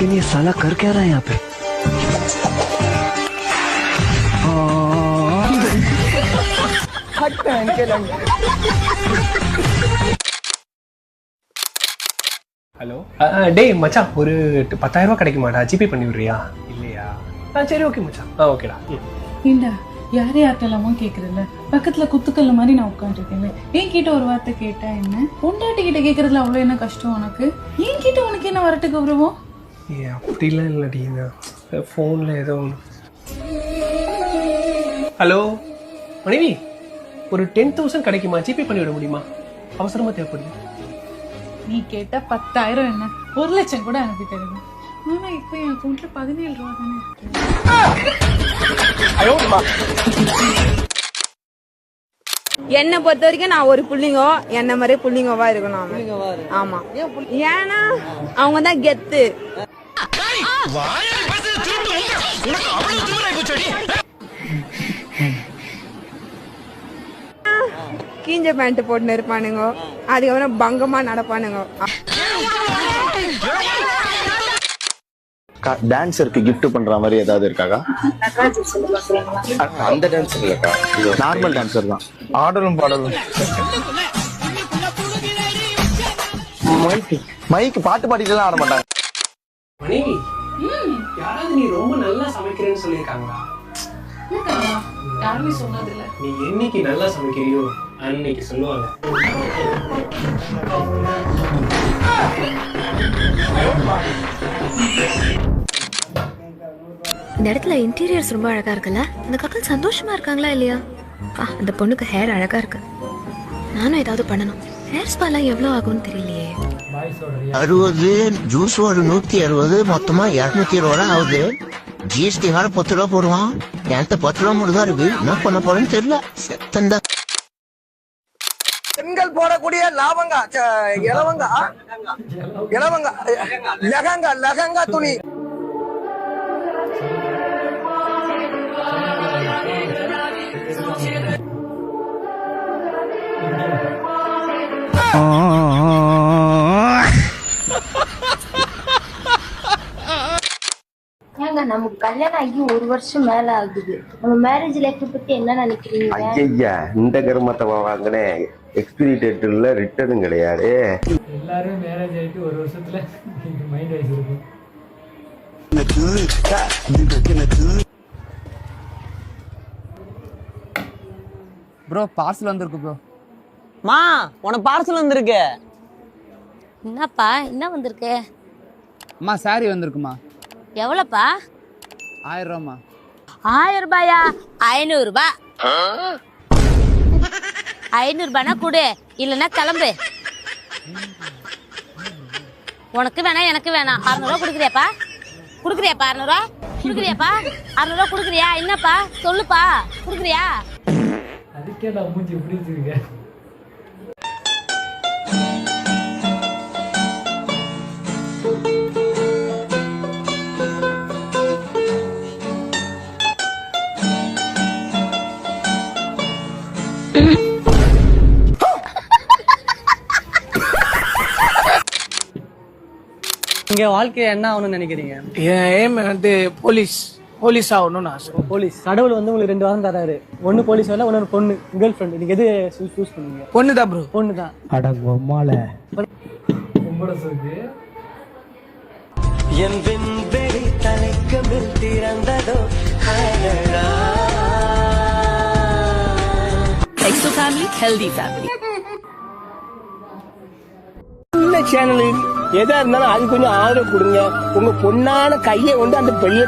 लेकिन ये साला कर क्या रहा है यहाँ पे? ஹலோ டேய் மச்சான், ஒரு 10,000 ரூபா கிடைக்குமாடா? ஜிபே பண்ணி விடுறியா? இல்லையா? சரி ஓகே மச்சான். ஓகேடா. ஏண்டா யார் யார்கிட்டலாமோ கேக்குறல, பக்கத்துல குத்துக்கல்ல மாதிரி நான் உட்காந்துருக்கேன். ஏன் கிட்ட ஒரு வார்த்தை கேட்டா என்ன? பொண்டாட்டி கிட்ட கேக்குறதுல அவ்வளவு என்ன கஷ்டம் உனக்கு? ஏன் கிட்ட உனக்கு என்ன வரட்டு கௌரவம்? அப்படிலாம் இல்லடி, ஃபோன்ல ஏதோ ஒன்று. ஹலோ மனைவி, ஒரு 10,000 கிடைக்குமா? ஜிபே பண்ணி விட முடியுமா? அவசரமா தேவைப்படுது. நீ கேட்ட 10,000 என்ன 1 லட்சம் கூட அனுப்பி தருவேன். ஆனா இப்ப என் அக்கௌண்ட்ல 17 ரூபா தானே இருக்கு. என்னை பொறுத்த வரைக்கும் நான் ஒரு புள்ளிங்கோ, என்ன மாதிரி புள்ளிங்கோவா இருக்கணும். ஆமா, ஏன்னா அவங்க தான் கெத்து. கீஞ்ச பேண்ட் போட்டு இருப்பானுங்க, அதுக்கப்புறம் பங்கமா நடப்பானுங்க. டான்ஸருக்கு கிஃப்ட் பண்ற மாதிரி ஏதாவது இருக்காக்கா? அந்த டான்ஸ் இல்லக்கா, நார்மல் டான்ஸர் தான். ஆடலும் பாடலும். மைக்கு பாட்டு பாடிட்டுலாம் ஆட மாட்டாங்க. மனைவி, யாராவது நீ ரொம்ப நல்லா சமைக்கிறேன்னு சொல்லியிருக்காங்களா? யாருமே சொன்னது இல்ல. நீ என்னைக்கு நல்லா சமைக்கிறியோ அன்னைக்கு சொல்லுவாங்க. இந்த இடத்துல இன்டீரியர்ஸ் ரொம்ப அழகா இருக்குல்ல. அந்த கப்பல் சந்தோஷமா இருக்காங்களா இல்லையா? அந்த பொண்ணுக்கு ஹேர் அழகா இருக்கு. நானும் ஏதாவது பண்ணணும். ஹேர் ஸ்பாலாம் எவ்வளவு ஆகும்னு தெரியலையே. 60 ஜூஸ் ஒரு 160, மொத்தமா 220 ரூபா ஆகுது. ஜிஎஸ்டி வேற 10 ரூபா போடுவான். என்கிட்ட 10 ரூபா மட்டும் தான் இருக்கு. என்ன பண்ண போறேன்னு தெரியல. செத்தண்டா. பெண்கள் போடக்கூடிய லாவங்கா, இலவங்கா, லெஹங்கா துணி. நமக்கு கல்யாணம் ஆகி 1 வருஷம் மேல ஆகுது. நம்ம மேரேஜ் லைஃப் பத்தி என்ன நினைக்கிறீங்க? ஐயா, இந்த கருமத்தை வாங்கினே எக்ஸ்பிரி டேட்ல ரிட்டர்னும் கிடையாது. எல்லாரும் மேரேஜ் ஆயிட்டு 1 வருஷத்துல மைண்ட் வைஸ் இருக்கும். ப்ரோ பார்சல் வந்திருக்கு ப்ரோ. மா, உனக்கு பார்சல் வந்திருக்கு. என்னப்பா என்ன வந்திருக்கு? அம்மா சாரி வந்திருக்குமா. எவ்வளவுப்பா? 1000 ரூபாமா. 1000 ரூபாயா? 500 ரூபாய். 500 ரூபாய்னா கொடு, இல்லைன்னா கிளம்பு. உனக்கு வேணா எனக்கு வேணாம். 600 ரூபா கொடுக்குறியாப்பா? 600 ரூபா கொடுக்குறியாப்பா? 600 ரூபா கொடுக்குறியா? என்னப்பா சொல்லுப்பா, கொடுக்குறியா? அதுக்கே நான் மூஞ்சி எப்படி வச்சிருக்கேன். இங்க வாழ்க்கைய என்ன ஆகணும்னு நினைக்கிறீங்க? ஏன் வந்து போலீஸ் ஆகணும்னு ஆசை. போலீஸ். கடவுள் வந்து உங்களுக்கு 2 வாரம் தராரு. ஒன்னு போலீஸ் வேலை, ஒன்னு பொண்ணு கேர்ள் ஃப்ரெண்ட். நீங்க எது சூஸ் பண்ணுவீங்க? பொண்ணுதான் ப்ரோ. பொண்ணுதான். அட பொம்மால பொம்பளை சொக்கு. என் விண்வெளி தலைக்கு மேல் திறந்ததோ அடடா. Exo family, healthy family. Channel எதா இருந்தாலும் அது கொஞ்சம் ஆதரவு கொடுங்க. உங்க பொண்ணான கையை கொண்டு அந்த பெரிய